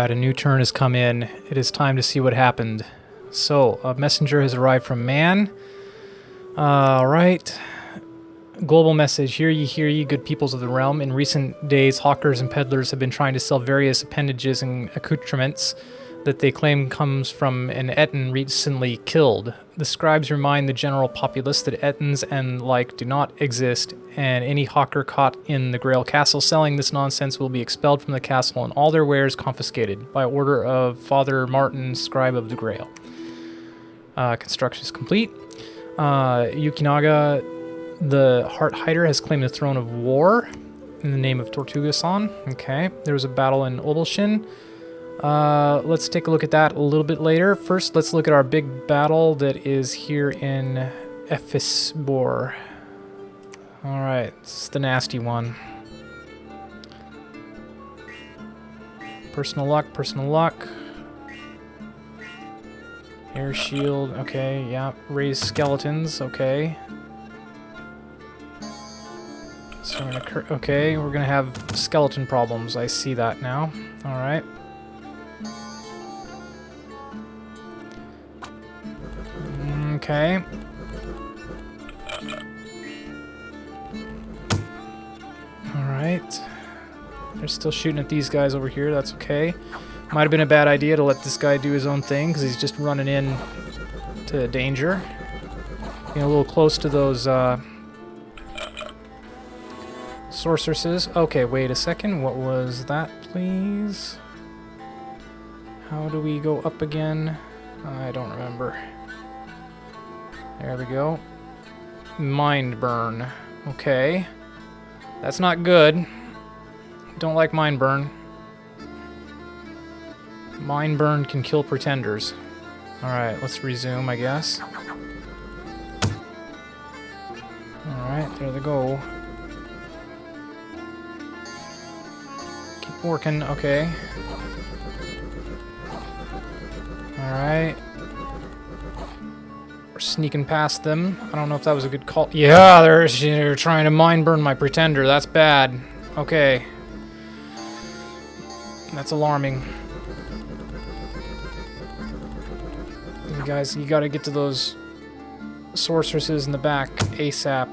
Alright, a new turn has come in. It is time to see what happened. So, a messenger has arrived from man. Alright. Global message. Hear ye, good peoples of the realm. In recent days, hawkers and peddlers have been trying to sell various appendages and accoutrements that they claim comes from an Etten recently killed. The scribes remind the general populace that Ettins and like do not exist, and any hawker caught in the Grail Castle selling this nonsense will be expelled from the castle and all their wares confiscated by order of Father Martin, scribe of the Grail. Construction is complete. Yukinaga, the Heart Hider, has claimed the throne of war in the name of Tortuga-san. Okay, there was a battle in Obelshin. Let's take a look at that a little bit later. First, let's look at our big battle that is here in Ephisbor. Alright, this is the nasty one. Personal luck, personal luck. Air shield, okay, yeah. Raise skeletons, okay. So okay, we're gonna have skeleton problems. I see that now. Alright. Okay. Alright. They're still shooting at these guys over here. That's okay. Might have been a bad idea to let this guy do his own thing, because he's just running in to danger. Getting a little close to those sorceresses. Okay, wait a second. What was that, please? How do we go up again? I don't remember. There we go. Mind burn. Okay. That's not good. Don't like mind burn. Mind burn can kill pretenders. Alright, let's resume, I guess. Alright, there they go. Keep working, okay. Alright. We're sneaking past them. I don't know if that was a good call. Yeah, they're trying to mind burn my pretender. That's bad. Okay. That's alarming. You guys, you gotta get to those sorceresses in the back ASAP.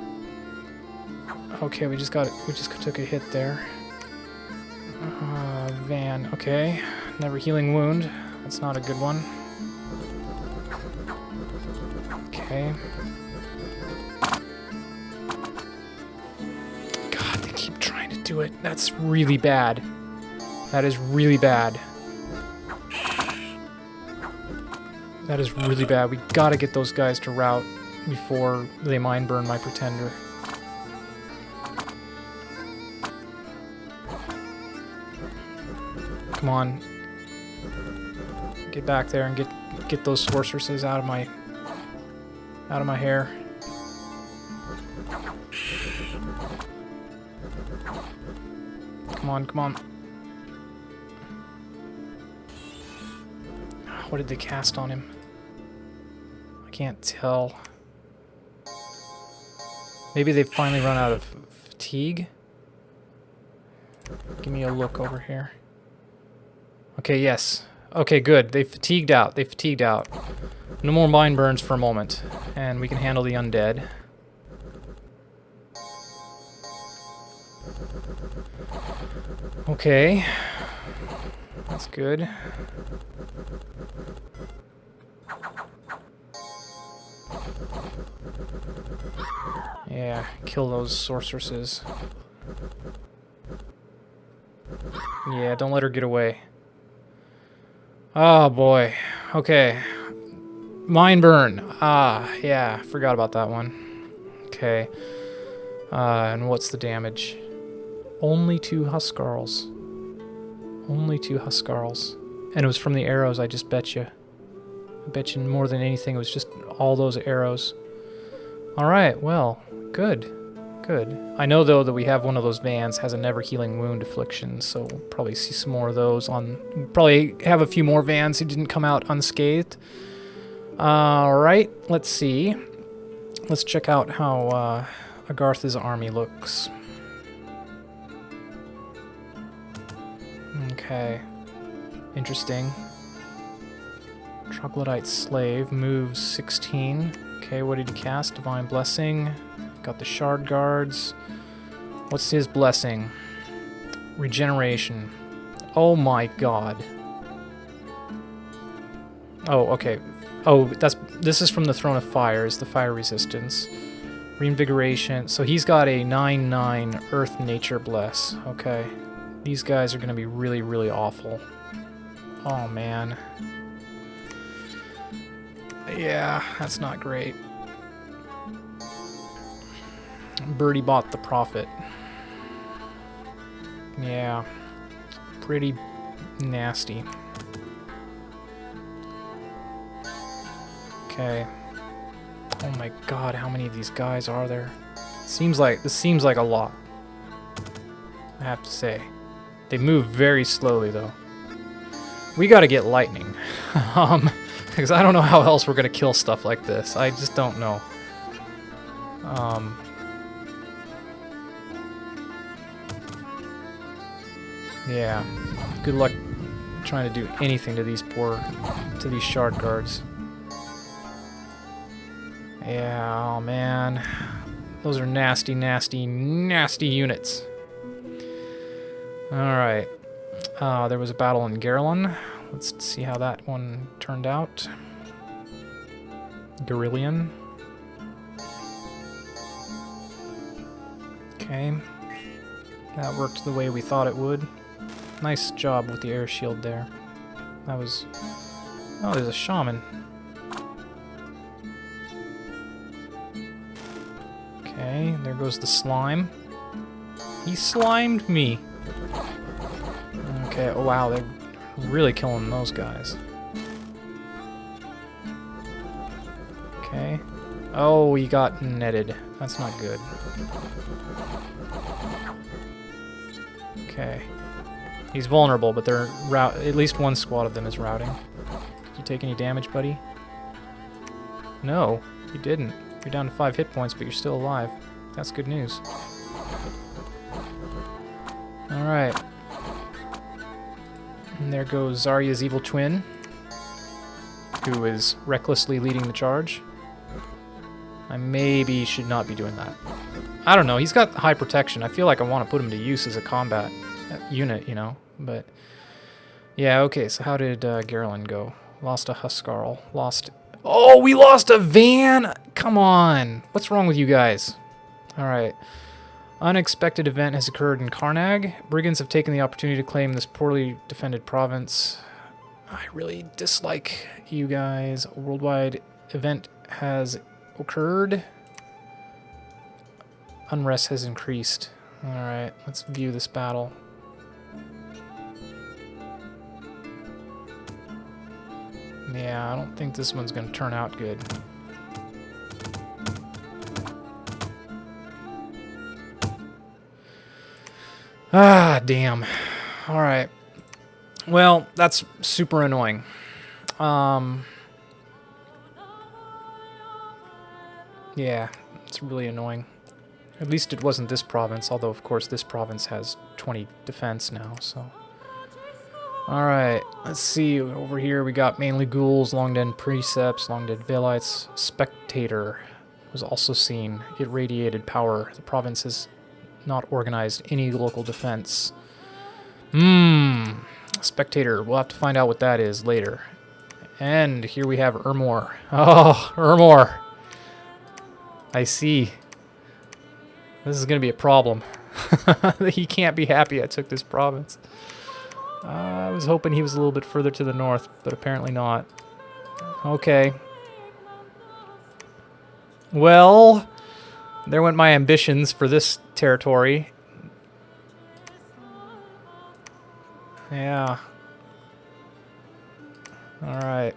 Okay, we just took a hit there. Van, okay. Never healing wound. That's not a good one. Okay. God, they keep trying to do it. That's really bad. That is really bad. That is really bad. We gotta get those guys to rout before they mind burn my pretender. Come on. Get back there and get those sorceresses out of my hair. Come on, come on. What did they cast on him? I can't tell. Maybe they've finally run out of fatigue? Give me a look over here. Okay, yes. Okay, good. They fatigued out. They fatigued out. No more mind burns for a moment. And we can handle the undead. Okay. That's good. Yeah, kill those sorceresses. Yeah, don't let her get away. Oh boy. Okay. Mind burn. Ah, yeah, forgot about that one. Okay. And what's the damage? Only 2 Huskarls. Only 2 Huskarls. And it was from the arrows, I just bet you. I bet you more than anything it was just all those arrows. Alright, well, good. Good. I know, though, that we have one of those vans has a never healing wound affliction, so we'll probably see some more of those on... Probably have a few more vans who didn't come out unscathed. Alright, let's see. Let's check out how Agartha's army looks. Okay. Interesting. Troglodyte Slave moves 16. Okay, what did he cast? Divine Blessing. Got the Shard Guards. What's his blessing? Regeneration. Oh my god. Oh, okay. Oh, this is from the Throne of Fire, is the fire resistance. Reinvigoration. So he's got a 9/9 Earth Nature Bless. Okay. These guys are going to be really, really awful. Oh, man. Yeah, that's not great. Birdie bought the Prophet. Yeah. Pretty nasty. Okay. Oh my god, how many of these guys are there? This seems like a lot. I have to say. They move very slowly though. We gotta get lightning. Because I don't know how else we're gonna kill stuff like this. I just don't know. Yeah. Good luck trying to do anything to these shard guards. Yeah, oh man. Those are nasty, nasty, nasty units. Alright. There was a battle in Garelin. Let's see how that one turned out. Guerrillian. Okay. That worked the way we thought it would. Nice job with the air shield there. That was... Oh, there's a shaman. Okay, there goes the slime. He slimed me! Okay, oh wow, they're really killing those guys. Okay. Oh, he got netted. That's not good. Okay. He's vulnerable, but they're at least one squad of them is routing. Did you take any damage, buddy? No, you didn't. You're down to 5 hit points, but you're still alive. That's good news. Alright. And there goes Zarya's evil twin, who is recklessly leading the charge. I maybe should not be doing that. I don't know, he's got high protection. I feel like I want to put him to use as a combat unit, you know, but... Yeah, okay, so how did Garelin go? Lost a Huskarl. Lost... Oh, we lost a van! Come on! What's wrong with you guys? Alright. Unexpected event has occurred in Karnag. Brigands have taken the opportunity to claim this poorly defended province. I really dislike you guys. A worldwide event has occurred. Unrest has increased. Alright, let's view this battle. Yeah, I don't think this one's going to turn out good. Ah, damn. Alright. Well, that's super annoying. Yeah, it's really annoying. At least it wasn't this province, although of course this province has 20 defense now, so... Alright, let's see, over here we got mainly ghouls, long-dead precepts, long-dead Velites. Spectator was also seen. It radiated power. The province has not organized any local defense. Spectator, we'll have to find out what that is later. And here we have Ermor. Oh, Ermor! I see. This is going to be a problem. He can't be happy I took this province. I was hoping he was a little bit further to the north, but apparently not. Okay. Well, there went my ambitions for this territory. Yeah. Alright.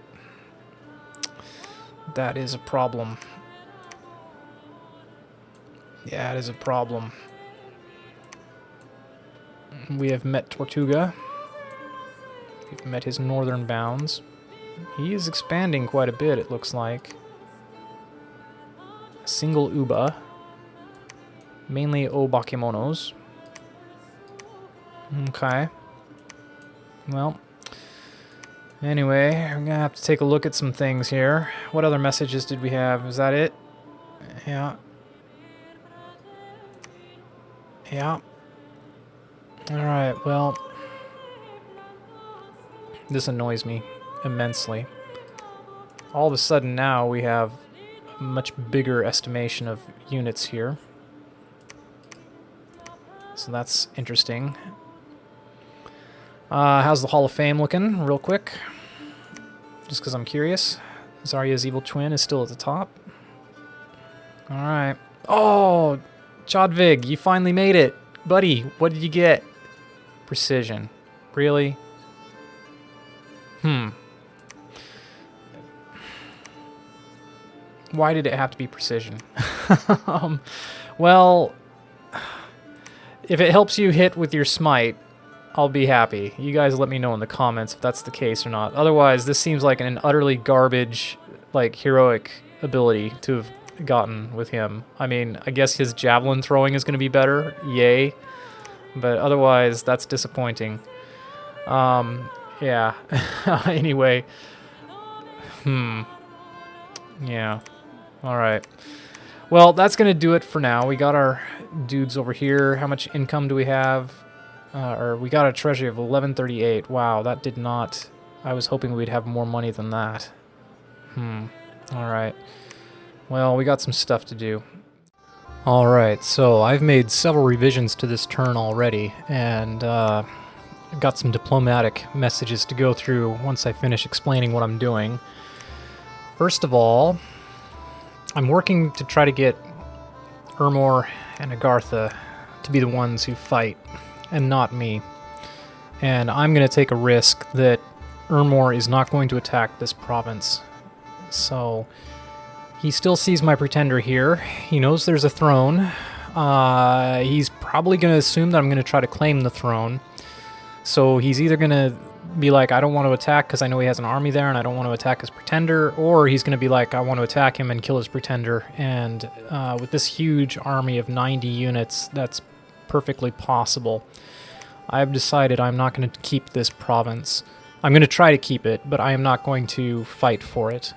That is a problem. Yeah, it is a problem. We have met Tortuga. We've met his northern bounds. He is expanding quite a bit, it looks like. A single Uba. Mainly Obakemonos. Okay. Well, Anyway, I'm gonna have to take a look at some things here. What other messages did we have? Is that it? Yeah. Yeah. Alright, well... This annoys me immensely. All of a sudden now we have a much bigger estimation of units here. So that's interesting. How's the Hall of Fame looking, real quick? Just because I'm curious. Zarya's evil twin is still at the top. Alright. Oh! Chodvig, you finally made it! Buddy, what did you get? Precision. Really? Why did it have to be precision? Well, if it helps you hit with your smite, I'll be happy. You guys let me know in the comments if that's the case or not. Otherwise, this seems like an utterly garbage, like, heroic ability to have gotten with him. I mean, I guess his javelin throwing is going to be better. Yay. But otherwise, that's disappointing. Yeah. Anyway. Yeah. Alright. Well, that's going to do it for now. We got our dudes over here. How much income do we have? Or we got a treasury of 1138. Wow, that did not... I was hoping we'd have more money than that. Alright. Well, we got some stuff to do. Alright, so I've made several revisions to this turn already, and got some diplomatic messages to go through once I finish explaining what I'm doing. First of all, I'm working to try to get Ermor and Agartha to be the ones who fight, and not me. And I'm going to take a risk that Ermor is not going to attack this province. So, he still sees my pretender here. He knows there's a throne. He's probably going to assume that I'm going to try to claim the throne. So he's either going to be like, I don't want to attack because I know he has an army there and I don't want to attack his pretender, or he's going to be like, I want to attack him and kill his pretender. And with this huge army of 90 units, that's perfectly possible. I've decided I'm not going to keep this province. I'm going to try to keep it, but I am not going to fight for it.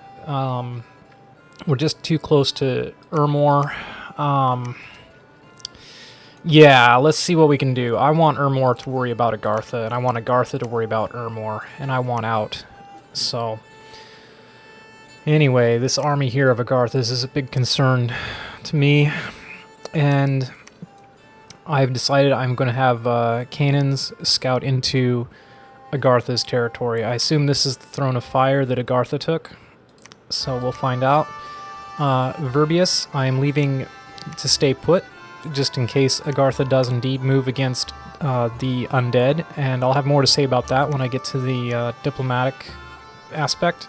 We're just too close to Ermor. Yeah, let's see what we can do. I want Ermor to worry about Agartha, and I want Agartha to worry about Ermor, and I want out. So, anyway, this army here of Agartha's is a big concern to me, and I've decided I'm going to have Canaans scout into Agartha's territory. I assume this is the Throne of Fire that Agartha took, so we'll find out. Verbius, I am leaving to stay put, just in case Agartha does indeed move against the undead, and I'll have more to say about that when I get to the diplomatic aspect.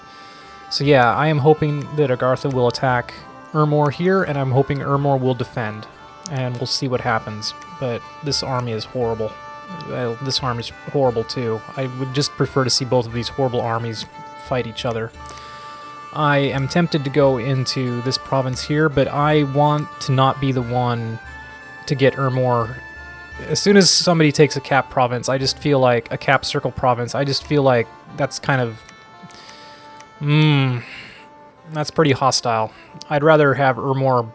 So yeah, I am hoping that Agartha will attack Ermor here, and I'm hoping Ermor will defend, and we'll see what happens. But this army is horrible. This army is horrible too. I would just prefer to see both of these horrible armies fight each other. I am tempted to go into this province here, but I want to not be the one to get Ermor. As soon as somebody takes a cap province, I just feel like a cap circle province, I just feel like that's kind of... that's pretty hostile. I'd rather have Ermor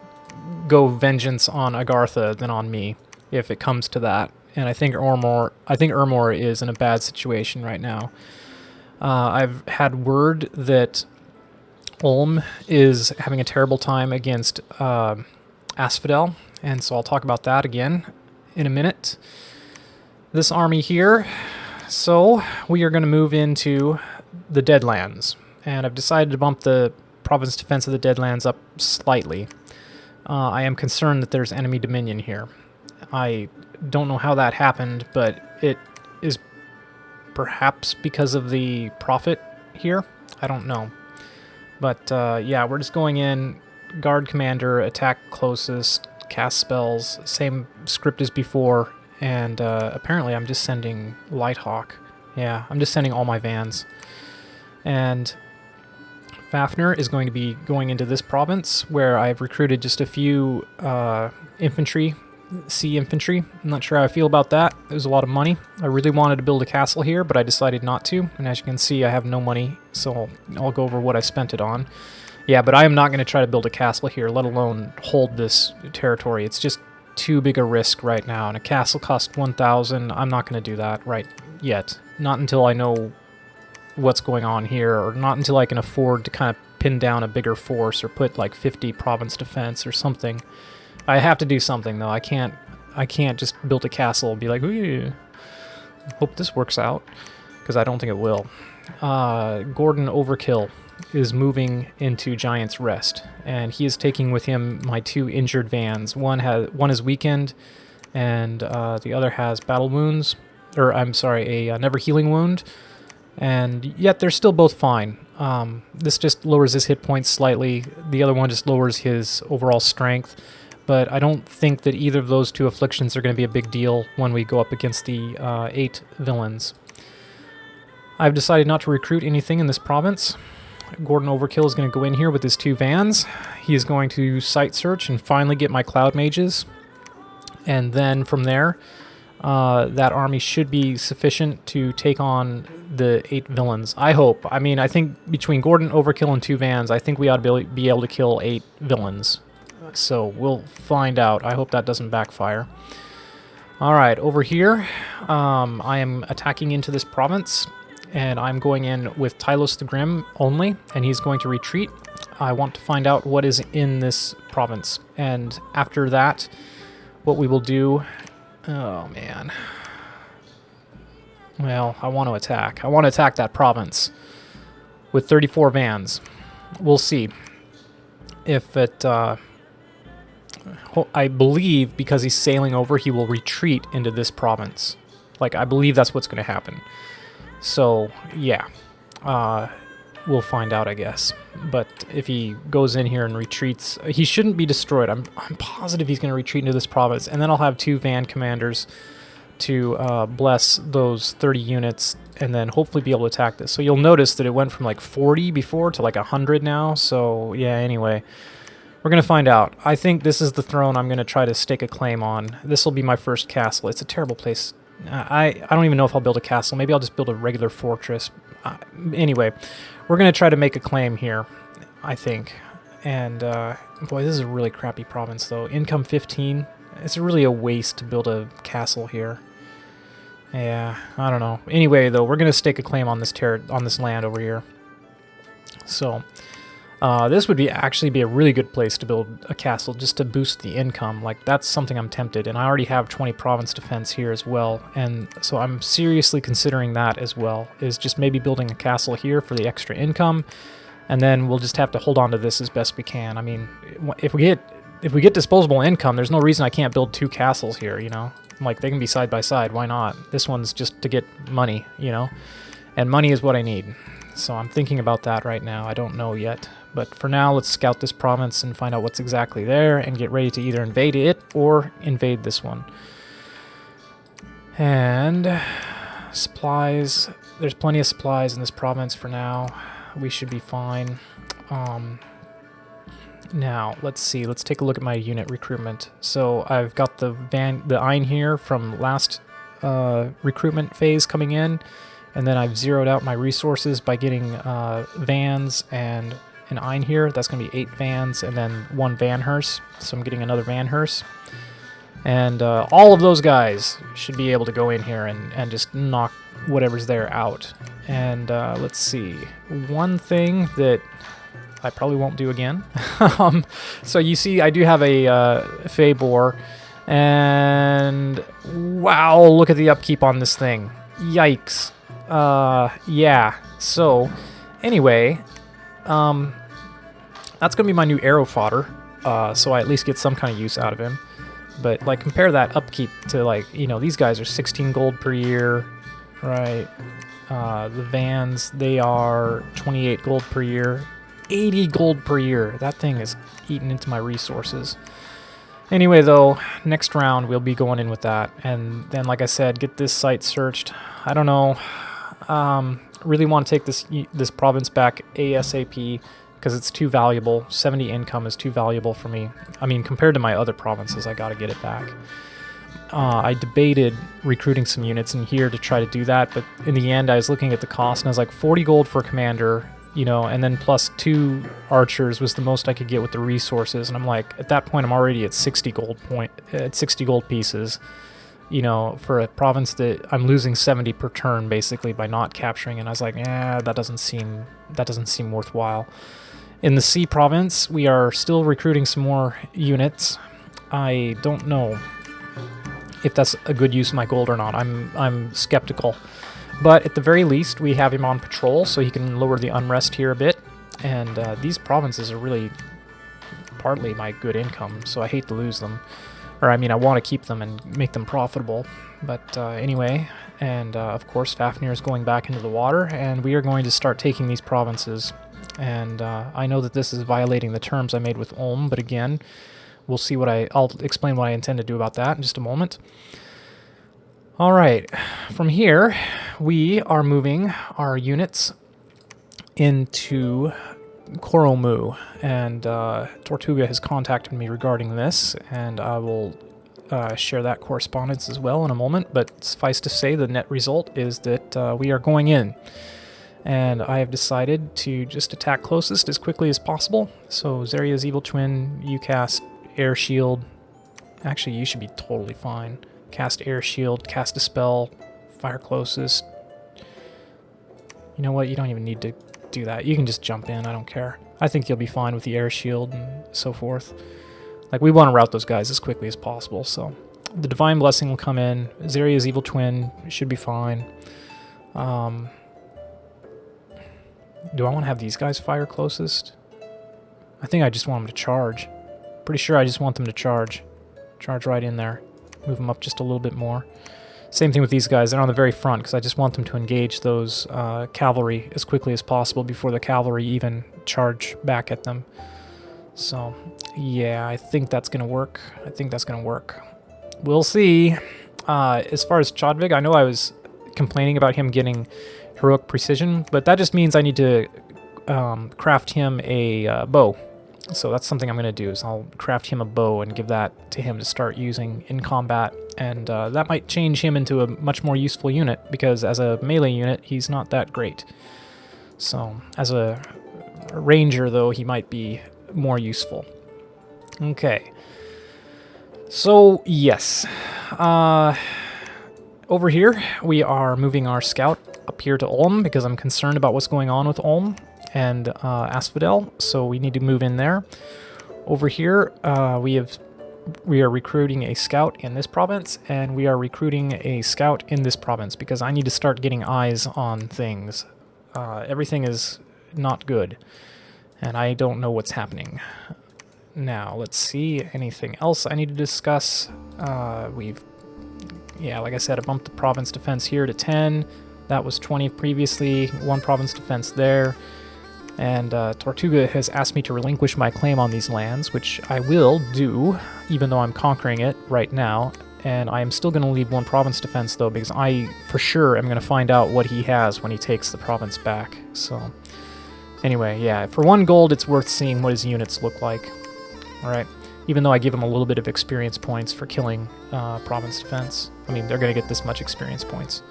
go vengeance on Agartha than on me, if it comes to that. And I think Ermor is in a bad situation right now. I've had word that Ulm is having a terrible time against Asphodel, and so I'll talk about that again in a minute. This army here, so we are going to move into the Deadlands, and I've decided to bump the province defense of the Deadlands up slightly. I am concerned that there's enemy dominion here. I don't know how that happened, but it is perhaps because of the prophet here. I don't know. But yeah, we're just going in, guard commander, attack closest, cast spells, same script as before, and apparently I'm just sending Lighthawk. Yeah, I'm just sending all my vans. And Fafnir is going to be going into this province, where I've recruited just a few infantry sea infantry. I'm not sure how I feel about that. It was a lot of money. I really wanted to build a castle here, but I decided not to. And as you can see, I have no money, so I'll go over what I spent it on. Yeah, but I am not going to try to build a castle here, let alone hold this territory. It's just too big a risk right now. And a castle costs 1,000. I'm not going to do that right yet. Not until I know what's going on here, or not until I can afford to kind of pin down a bigger force or put like 50 province defense or something. I have to do something though. I can't just build a castle and be like, ooh, hope this works out, because I don't think it will. Gordon Overkill is moving into Giant's Rest, and he is taking with him my 2 injured vans. One is weakened, and the other has battle wounds, or I'm sorry, a never healing wound. And yet they're still both fine. This just lowers his hit points slightly. The other one just lowers his overall strength. But I don't think that either of those 2 afflictions are going to be a big deal when we go up against the 8 villains. I've decided not to recruit anything in this province. Gordon Overkill is going to go in here with his 2 vans. He is going to site search and finally get my cloud mages. And then from there, that army should be sufficient to take on the 8 villains. I hope. I mean, I think between Gordon, Overkill, and 2 vans, I think we ought to be able to kill 8 villains. So we'll find out. I hope that doesn't backfire. Alright, over here, I am attacking into this province, and I'm going in with Tylos the Grim only, and he's going to retreat. I want to find out what is in this province, and after that, what we will do... Oh, man. Well, I want to attack. I want to attack that province with 34 vans. We'll see if it... I believe because he's sailing over, he will retreat into this province. Like, I believe that's what's going to happen. So, yeah. We'll find out, I guess. But if he goes in here and retreats, he shouldn't be destroyed. I'm positive he's going to retreat into this province. And then I'll have 2 van commanders to bless those 30 units and then hopefully be able to attack this. So you'll notice that it went from like 40 before to like 100 now. So, yeah, anyway. We're going to find out. I think this is the throne I'm going to try to stake a claim on. This will be my first castle. It's a terrible place. I don't even know if I'll build a castle. Maybe I'll just build a regular fortress. Anyway, we're going to try to make a claim here, I think. And, boy, this is a really crappy province, though. Income 15. It's really a waste to build a castle here. Yeah, I don't know. Anyway, though, we're going to stake a claim on this land over here. So... this would actually be a really good place to build a castle, just to boost the income. Like, that's something I'm tempted, and I already have 20 province defense here as well, and so I'm seriously considering that as well, is just maybe building a castle here for the extra income, and then we'll just have to hold on to this as best we can. I mean, if we get disposable income, there's no reason I can't build 2 castles here, you know? Like, they can be side by side, why not? This one's just to get money, you know? And money is what I need. So I'm thinking about that right now. I don't know yet. But for now, let's scout this province and find out what's exactly there and get ready to either invade it or invade this one. And supplies. There's plenty of supplies in this province for now. We should be fine. Now, let's see. Let's take a look at my unit recruitment. So I've got the Ein here from last recruitment phase coming in. And then I've zeroed out my resources by getting vans and an Ein here. That's going to be 8 vans and then 1 van hearse. So I'm getting another van hearse. And all of those guys should be able to go in here and just knock whatever's there out. And let's see. One thing that I probably won't do again. So you see I do have a FFA bore. And wow, look at the upkeep on this thing. Yikes. Yeah. So anyway... that's gonna be my new arrow fodder, so I at least get some kind of use out of him. But, like, compare that upkeep to, like, you know, these guys are 16 gold per year, right? The vans, they are 28 gold per year, 80 gold per year. That thing is eating into my resources. Anyway, though, next round we'll be going in with that, and then, like I said, get this site searched. I don't know. Really want to take this province back ASAP, because it's too valuable. 70 income is too valuable for me. I mean, compared to my other provinces, I gotta get it back. I debated recruiting some units in here to try to do that, but in the end I was looking at the cost and I was like 40 gold for a commander, you know, and then plus 2 archers was the most I could get with the resources, and I'm like, at that point I'm already at 60 gold pieces, you know, for a province that I'm losing 70 per turn basically by not capturing, and I was like, that doesn't seem worthwhile. In the C province, we are still recruiting some more units. I don't know if that's a good use of my gold or not. I'm skeptical. But at the very least, we have him on patrol, so he can lower the unrest here a bit. And these provinces are really partly my good income, so I hate to lose them. Or, I mean, I want to keep them and make them profitable. But anyway, and of course, Fafnir is going back into the water, and we are going to start taking these provinces. And I know that this is violating the terms I made with Ulm, but again, we'll see what I'll explain what I intend to do about that in just a moment. Alright, from here, we are moving our units into Koromu, and Tortuga has contacted me regarding this, and I will share that correspondence as well in a moment, but suffice to say the net result is that we are going in. And I have decided to just attack closest as quickly as possible. So Zeria's evil twin, you cast air shield. Actually, you should be totally fine. Cast air shield, cast a spell, fire closest. You know what? You don't even need to do that. You can just jump in. I don't care. I think you'll be fine with the air shield and so forth. Like, we want to route those guys as quickly as possible. So the divine blessing will come in. Zeria's evil twin should be fine. Do I want to have these guys fire closest? I think I just want them to charge. Pretty sure I just want them to charge. Charge right in there. Move them up just a little bit more. Same thing with these guys. They're on the very front because I just want them to engage those cavalry as quickly as possible before the cavalry even charge back at them. So, yeah, I think that's going to work. I think that's going to work. We'll see. As far as Chodvig, I know I was complaining about him getting heroic precision, but that just means I need to craft him a bow. So that's something I'm going to do, is I'll craft him a bow and give that to him to start using in combat, and that might change him into a much more useful unit, because as a melee unit, he's not that great. So as a ranger, though, he might be more useful. Okay. So, yes. Over here, we are moving our scout up here to Ulm, because I'm concerned about what's going on with Ulm and Asphodel, so we need to move in there. Over here, we are recruiting a scout in this province, and we are recruiting a scout in this province, because I need to start getting eyes on things. Everything is not good, and I don't know what's happening. Now, let's see, anything else I need to discuss? Yeah, like I said, I bumped the province defense here to 10. That was 20 previously, 1 province defense there. And Tortuga has asked me to relinquish my claim on these lands, which I will do, even though I'm conquering it right now. And I am still going to leave 1 province defense, though, because I, for sure, am going to find out what he has when he takes the province back. So, anyway, yeah, for 1 gold, it's worth seeing what his units look like. Alright, even though I give him a little bit of experience points for killing province defense. I mean, they're going to get this much experience points.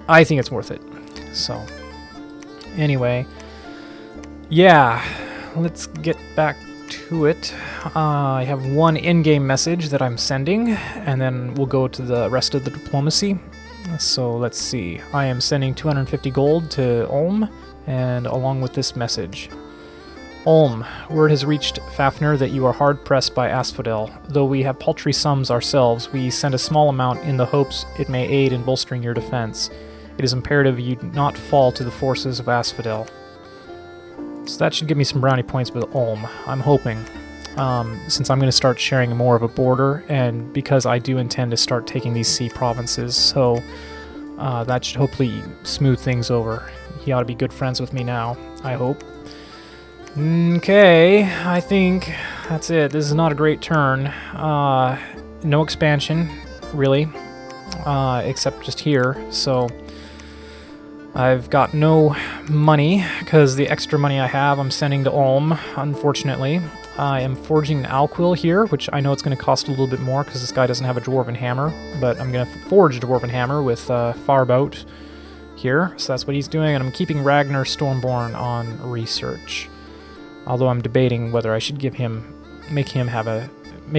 I think it's worth it. So, anyway, yeah, let's get back to it. I have 1 in-game message that I'm sending, and then we'll go to the rest of the diplomacy. So let's see. I am sending 250 gold to Ulm, and along with this message. Ulm, word has reached Fafnir that you are hard-pressed by Asphodel. Though we have paltry sums ourselves, we send a small amount in the hopes it may aid in bolstering your defense. It is imperative you not fall to the forces of Asphodel. So that should give me some brownie points with Ulm, I'm hoping. Since I'm going to start sharing more of a border, and because I do intend to start taking these sea provinces, so that should hopefully smooth things over. He ought to be good friends with me now, I hope. Okay, I think that's it. This is not a great turn. No expansion, really, except just here, so I've got no money, because the extra money I have I'm sending to Ulm, unfortunately. I am forging an alquill here, which I know it's going to cost a little bit more, because this guy doesn't have a dwarven hammer, but I'm going to forge a dwarven hammer with Farboat here, so that's what he's doing, and I'm keeping Ragnar Stormborn on research. Although I'm debating whether I should make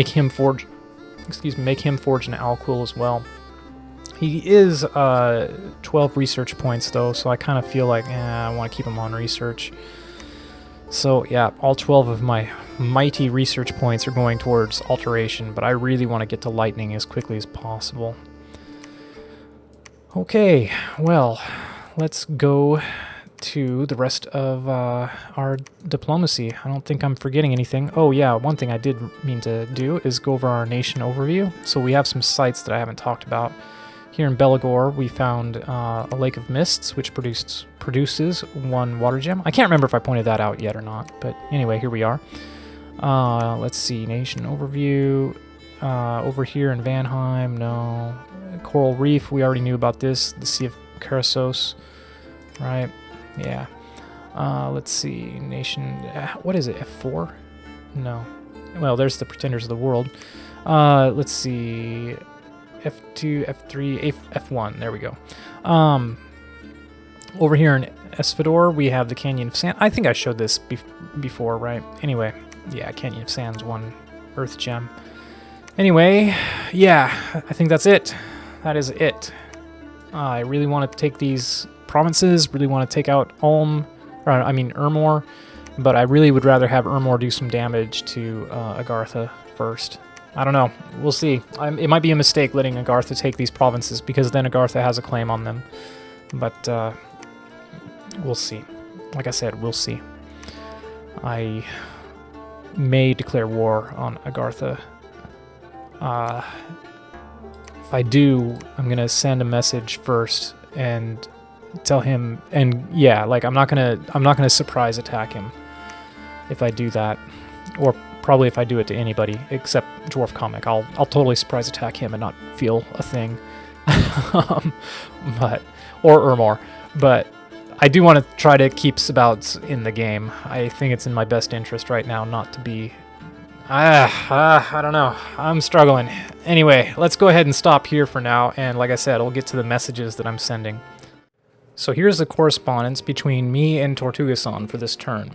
him forge an alquill as well. He is 12 research points though, so I kind of feel like I want to keep him on research. So yeah, all 12 of my mighty research points are going towards alteration, but I really want to get to lightning as quickly as possible. Okay, well, let's go to the rest of our diplomacy. I don't think I'm forgetting anything. Oh yeah, one thing I did mean to do is go over our nation overview. So we have some sites that I haven't talked about. Here in Belagor, we found a Lake of Mists, which produces 1 water gem. I can't remember if I pointed that out yet or not, but anyway, here we are. Let's see, nation overview. Over here in Vanheim, no. Coral Reef, we already knew about this. The Sea of Karasos, right? Yeah. Let's see, nation, what is it, F4? No. Well, there's the Pretenders of the World. Let's see, F2, F3, F1, there we go. Over here in Esfidor, we have the Canyon of Sand. I think I showed this before, right? Anyway, yeah, Canyon of Sand's 1 Earth Gem. Anyway, yeah, I think that's it. That is it. I really want to take these provinces, really want to take out Ermor, but I really would rather have Ermor do some damage to Agartha first. I don't know. We'll see. It might be a mistake letting Agartha take these provinces, because then Agartha has a claim on them. But we'll see. Like I said, we'll see. I may declare war on Agartha. If I do, I'm going to send a message first and tell him, and yeah, like I'm not gonna surprise attack him if I do that, or probably if I do it to anybody except Dwarf Comic. I'll totally surprise attack him and not feel a thing. Or Ermor, but I do want to try to keep Sabouts in the game. I think it's in my best interest right now not to be. I don't know. I'm struggling. Anyway, let's go ahead and stop here for now, and like I said, I'll get to the messages that I'm sending. So here's the correspondence between me and Tortugason for this turn.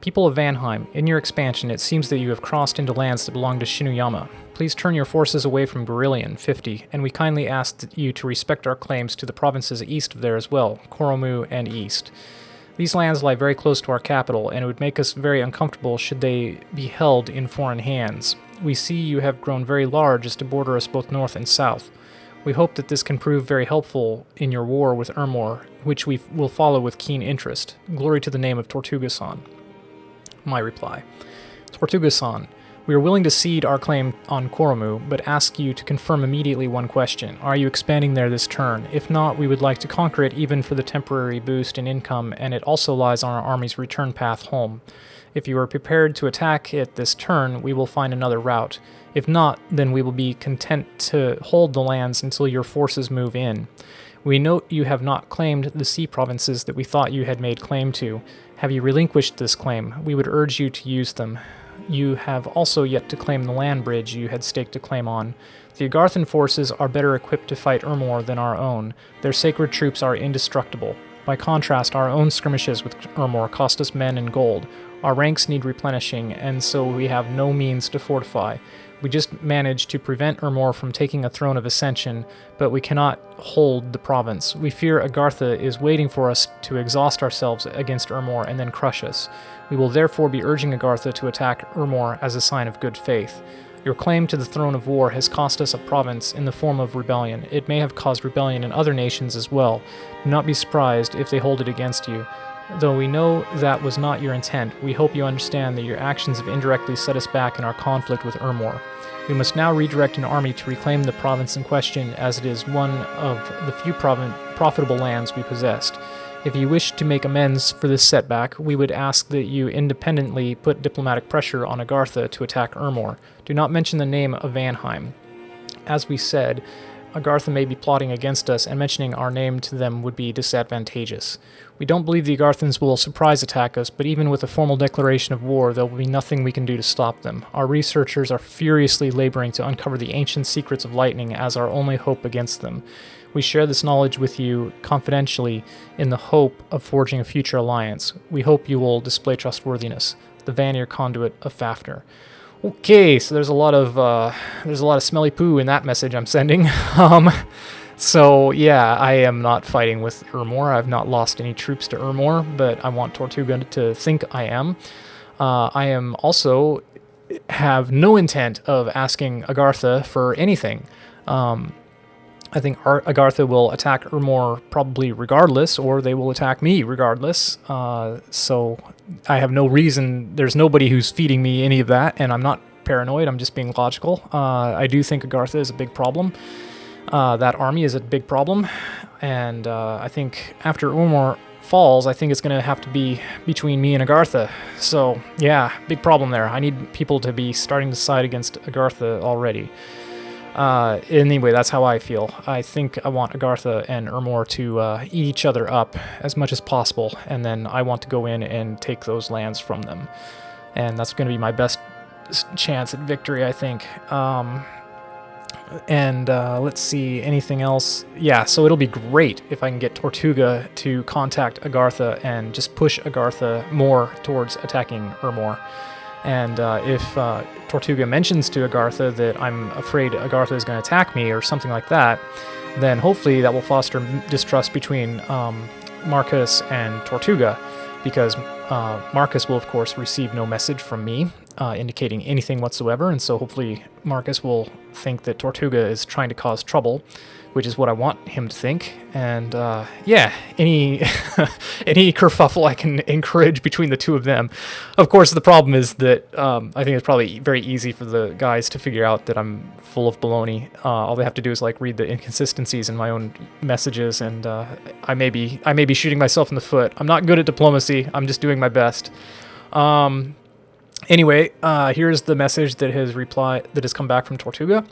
People of Vanheim, in your expansion, it seems that you have crossed into lands that belong to Shinuyama. Please turn your forces away from Berillion, 50, and we kindly ask you to respect our claims to the provinces east of there as well, Koromu and east. These lands lie very close to our capital, and it would make us very uncomfortable should they be held in foreign hands. We see you have grown very large as to border us both north and south. We hope that this can prove very helpful in your war with Ermor, which we will follow with keen interest. Glory to the name of Tortugason. My reply. Tortugason, we are willing to cede our claim on Koromu, but ask you to confirm immediately one question. Are you expanding there this turn? If not, we would like to conquer it even for the temporary boost in income, and it also lies on our army's return path home. If you are prepared to attack it this turn, we will find another route. If not, then we will be content to hold the lands until your forces move in. We note you have not claimed the sea provinces that we thought you had made claim to. Have you relinquished this claim? We would urge you to use them. You have also yet to claim the land bridge you had staked a claim on. The Agarthan forces are better equipped to fight Ermor than our own. Their sacred troops are indestructible. By contrast, our own skirmishes with Ermor cost us men and gold. Our ranks need replenishing, and so we have no means to fortify. We just managed to prevent Ermor from taking a throne of ascension, but we cannot hold the province. We fear Agartha is waiting for us to exhaust ourselves against Ermor and then crush us. We will therefore be urging Agartha to attack Ermor as a sign of good faith. Your claim to the throne of war has cost us a province in the form of rebellion. It may have caused rebellion in other nations as well. Do not be surprised if they hold it against you. Though we know that was not your intent, we hope you understand that your actions have indirectly set us back in our conflict with Ermor. We must now redirect an army to reclaim the province in question, as it is one of the few profitable lands we possessed. If you wish to make amends for this setback, we would ask that you independently put diplomatic pressure on Agartha to attack Ermor. Do not mention the name of Vanheim. As we said, Agartha may be plotting against us, and mentioning our name to them would be disadvantageous. We don't believe the Agarthans will surprise attack us, but even with a formal declaration of war, there will be nothing we can do to stop them. Our researchers are furiously laboring to uncover the ancient secrets of lightning as our only hope against them. We share this knowledge with you confidentially in the hope of forging a future alliance. We hope you will display trustworthiness. The Vanir Conduit of Fafnir. Okay, so there's a lot of smelly poo in that message I'm sending. So yeah, I am not fighting with Ermor. I've not lost any troops to Ermor, but I want Tortuga to think I am. I am also have no intent of asking Agartha for anything. I think Agartha will attack Ermor probably regardless, or they will attack me regardless. So I have no reason, there's nobody who's feeding me any of that, and I'm not paranoid, I'm just being logical. I do think Agartha is a big problem. That army is a big problem, and I think after Ermor falls, I think it's going to have to be between me and Agartha. So yeah, big problem there. I need people to be starting to side against Agartha already. Anyway, that's how I feel. I think I want Agartha and Ermor to eat each other up as much as possible, and then I want to go in and take those lands from them. And that's going to be my best chance at victory, I think. Let's see, anything else? Yeah, so it'll be great if I can get Tortuga to contact Agartha and just push Agartha more towards attacking Ermor. And if Tortuga mentions to Agartha that I'm afraid Agartha is going to attack me or something like that, then hopefully that will foster distrust between Marcus and Tortuga, because Marcus will, of course, receive no message from me indicating anything whatsoever, and so hopefully Marcus will think that Tortuga is trying to cause trouble, which is what I want him to think. And yeah, any any kerfuffle I can encourage between the two of them. Of course, the problem is that I think it's probably very easy for the guys to figure out that I'm full of baloney. All they have to do is like read the inconsistencies in my own messages, and I may be shooting myself in the foot. I'm not good at diplomacy. I'm just doing my best. Anyway, here's the message that has come back from Tortuga.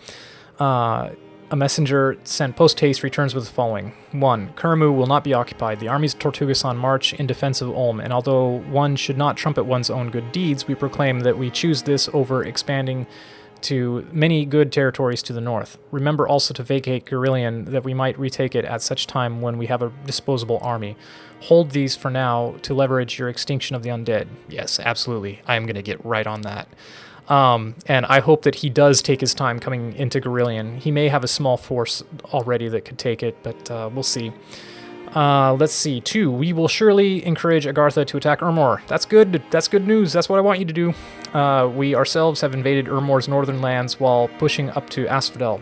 A messenger sent post-haste returns with the following. 1. Kurmu will not be occupied. The armies of Tortugas march in defense of Ulm, and although one should not trumpet one's own good deeds, we proclaim that we choose this over expanding to many good territories to the north. Remember also to vacate Gurillion, that we might retake it at such time when we have a disposable army. Hold these for now to leverage your extinction of the undead. Yes, absolutely. I am going to get right on that. And I hope that he does take his time coming into Gurillion. He may have a small force already that could take it, but we'll see. Let's see. 2. We will surely encourage Agartha to attack Ermor. That's good. That's good news. That's what I want you to do. We ourselves have invaded Ermor's northern lands while pushing up to Asphodel.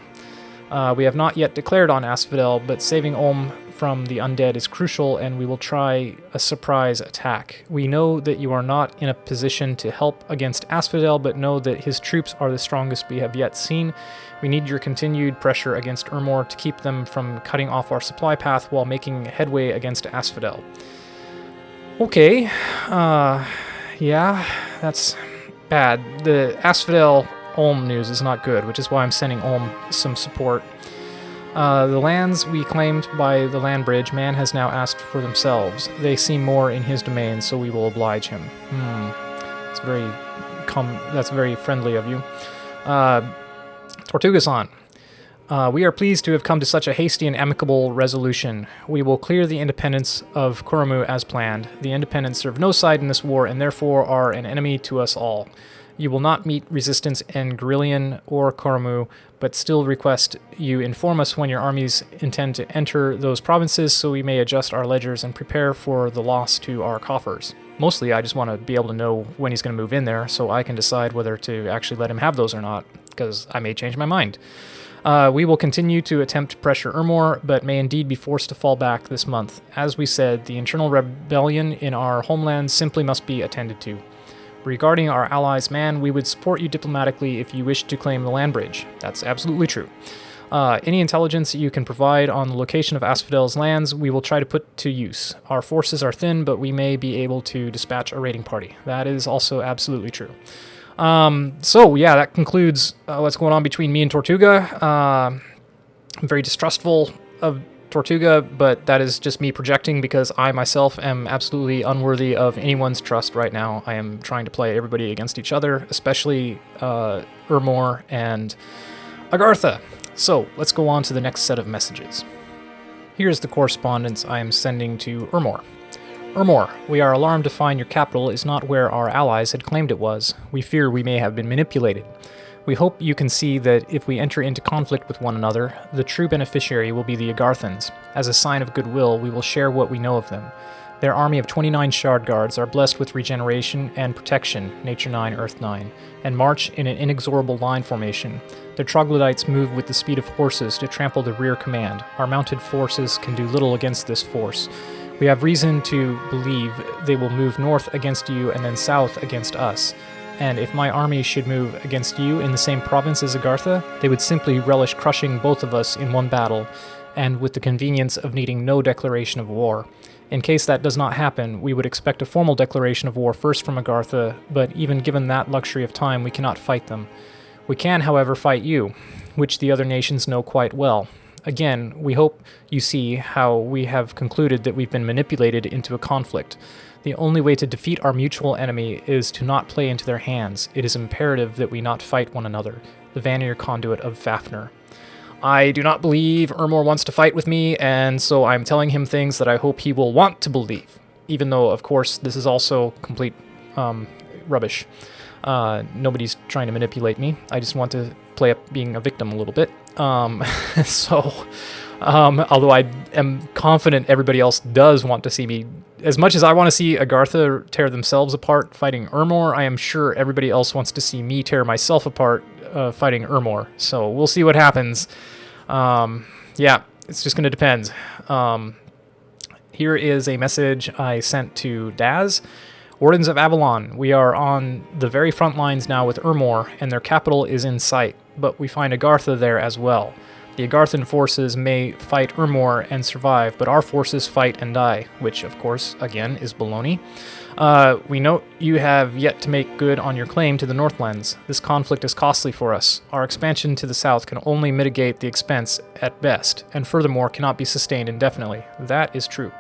We have not yet declared on Asphodel, but saving Ulm from the undead is crucial, and we will try a surprise attack. We know that you are not in a position to help against Asphodel, but know that his troops are the strongest we have yet seen. We need your continued pressure against Ermor to keep them from cutting off our supply path while making headway against Asphodel. Okay, yeah, that's bad. The Asphodel Ulm news is not good, which is why I'm sending Ulm some support. The lands we claimed by the land bridge, man has now asked for themselves. They seem more in his domain, so we will oblige him. That's very friendly of you. Tortuga-san. We are pleased to have come to such a hasty and amicable resolution. We will clear the independents of Kurmu as planned. The independents serve no side in this war and therefore are an enemy to us all. You will not meet resistance in Gurillion or Kurmu, but still request you inform us when your armies intend to enter those provinces so we may adjust our ledgers and prepare for the loss to our coffers. Mostly, I just want to be able to know when he's going to move in there so I can decide whether to actually let him have those or not, because I may change my mind. We will continue to attempt to pressure Ermor, but may indeed be forced to fall back this month. As we said, the internal rebellion in our homeland simply must be attended to. Regarding our allies, man, we would support you diplomatically if you wish to claim the land bridge. That's absolutely true. Any intelligence you can provide on the location of Asphodel's lands, we will try to put to use. Our forces are thin, but we may be able to dispatch a raiding party. That is also absolutely true. So yeah, that concludes what's going on between me and Tortuga. I'm very distrustful of Tortuga, but that is just me projecting because I myself am absolutely unworthy of anyone's trust right now. I am trying to play everybody against each other, especially Ermor and Agartha. So let's go on to the next set of messages. Here's the correspondence I am sending to Ermor. Ermor, we are alarmed to find your capital is not where our allies had claimed it was. We fear we may have been manipulated. We hope you can see that if we enter into conflict with one another, the true beneficiary will be the Agarthans. As a sign of goodwill, we will share what we know of them. Their army of 29 shard guards are blessed with regeneration and protection, Nature 9, Earth 9, and march in an inexorable line formation. Their troglodytes move with the speed of horses to trample the rear command. Our mounted forces can do little against this force. We have reason to believe they will move north against you and then south against us. And if my army should move against you in the same province as Agartha, they would simply relish crushing both of us in one battle, and with the convenience of needing no declaration of war. In case that does not happen, we would expect a formal declaration of war first from Agartha, but even given that luxury of time, we cannot fight them. We can, however, fight you, which the other nations know quite well. Again, we hope you see how we have concluded that we've been manipulated into a conflict. The only way to defeat our mutual enemy is to not play into their hands. It is imperative that we not fight one another. The Vanir Conduit of Fafnir. I do not believe Ermor wants to fight with me, and so I'm telling him things that I hope he will want to believe. Even though, of course, this is also complete rubbish. Nobody's trying to manipulate me. I just want to play up being a victim a little bit. Although I am confident everybody else does want to see me, as much as I want to see Agartha tear themselves apart fighting Ermor, I am sure everybody else wants to see me tear myself apart fighting Ermor. So we'll see what happens. Yeah, it's just going to depend. Here is a message I sent to Daz. Wardens of Avalon, we are on the very front lines now with Ermor, and their capital is in sight, but we find Agartha there as well. The Agarthan forces may fight Ermor and survive, but our forces fight and die, which, of course, again, is baloney. We note you have yet to make good on your claim to the Northlands. This conflict is costly for us. Our expansion to the south can only mitigate the expense at best, and furthermore cannot be sustained indefinitely. That is true.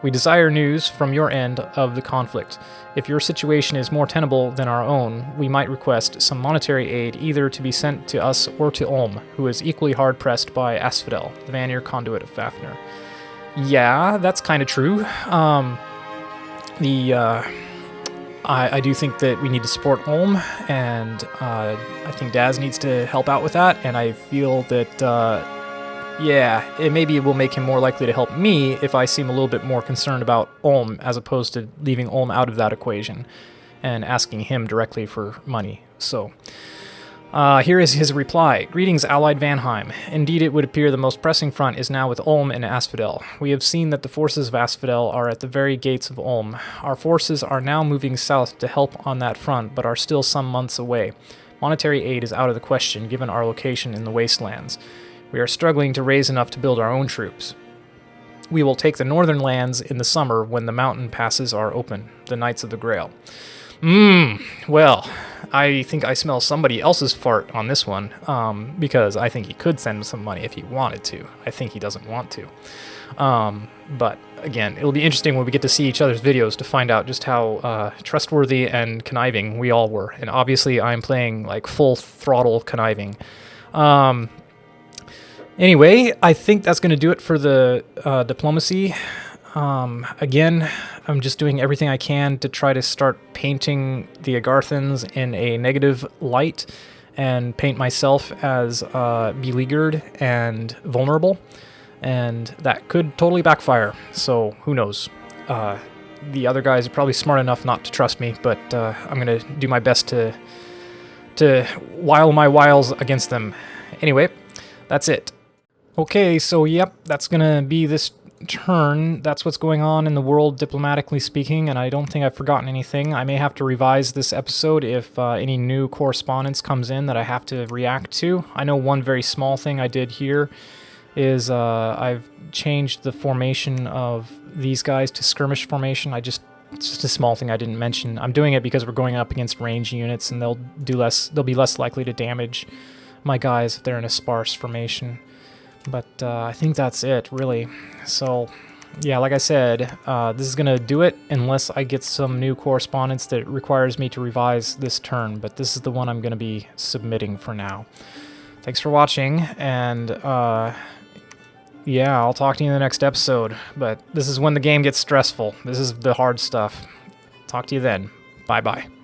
We desire news from your end of the conflict. If your situation is more tenable than our own, we might request some monetary aid either to be sent to us or to Ulm, who is equally hard-pressed by Asphodel, the Vanir Conduit of Fafnir. Yeah, that's kind of true. I do think that we need to support Ulm, and I think Daz needs to help out with that, and I feel that... maybe it will make him more likely to help me if I seem a little bit more concerned about Ulm as opposed to leaving Ulm out of that equation and asking him directly for money. So, here is his reply. Greetings, Allied Vanheim. Indeed, it would appear the most pressing front is now with Ulm and Asphodel. We have seen that the forces of Asphodel are at the very gates of Ulm. Our forces are now moving south to help on that front, but are still some months away. Monetary aid is out of the question given our location in the wastelands. We are struggling to raise enough to build our own troops. We will take the northern lands in the summer when the mountain passes are open, the Knights of the Grail. Well, I think I smell somebody else's fart on this one, because I think he could send some money if he wanted to. I think he doesn't want to. But again, it'll be interesting when we get to see each other's videos to find out just how trustworthy and conniving we all were. And obviously I'm playing like full throttle conniving. Anyway, I think that's going to do it for the diplomacy. Again, I'm just doing everything I can to try to start painting the Agarthans in a negative light and paint myself as beleaguered and vulnerable. And that could totally backfire, so who knows. The other guys are probably smart enough not to trust me, but I'm going to do my best to wile my wiles against them. Anyway, that's it. Okay, so yep, that's gonna be this turn. That's what's going on in the world, diplomatically speaking, and I don't think I've forgotten anything. I may have to revise this episode if any new correspondence comes in that I have to react to. I know one very small thing I did here is I've changed the formation of these guys to skirmish formation. It's just a small thing I didn't mention. I'm doing it because we're going up against range units, and they'll be less likely to damage my guys if they're in a sparse formation. But I think that's it, really. So, yeah, like I said, this is going to do it unless I get some new correspondence that requires me to revise this turn. But this is the one I'm going to be submitting for now. Thanks for watching, and yeah, I'll talk to you in the next episode. But this is when the game gets stressful. This is the hard stuff. Talk to you then. Bye-bye.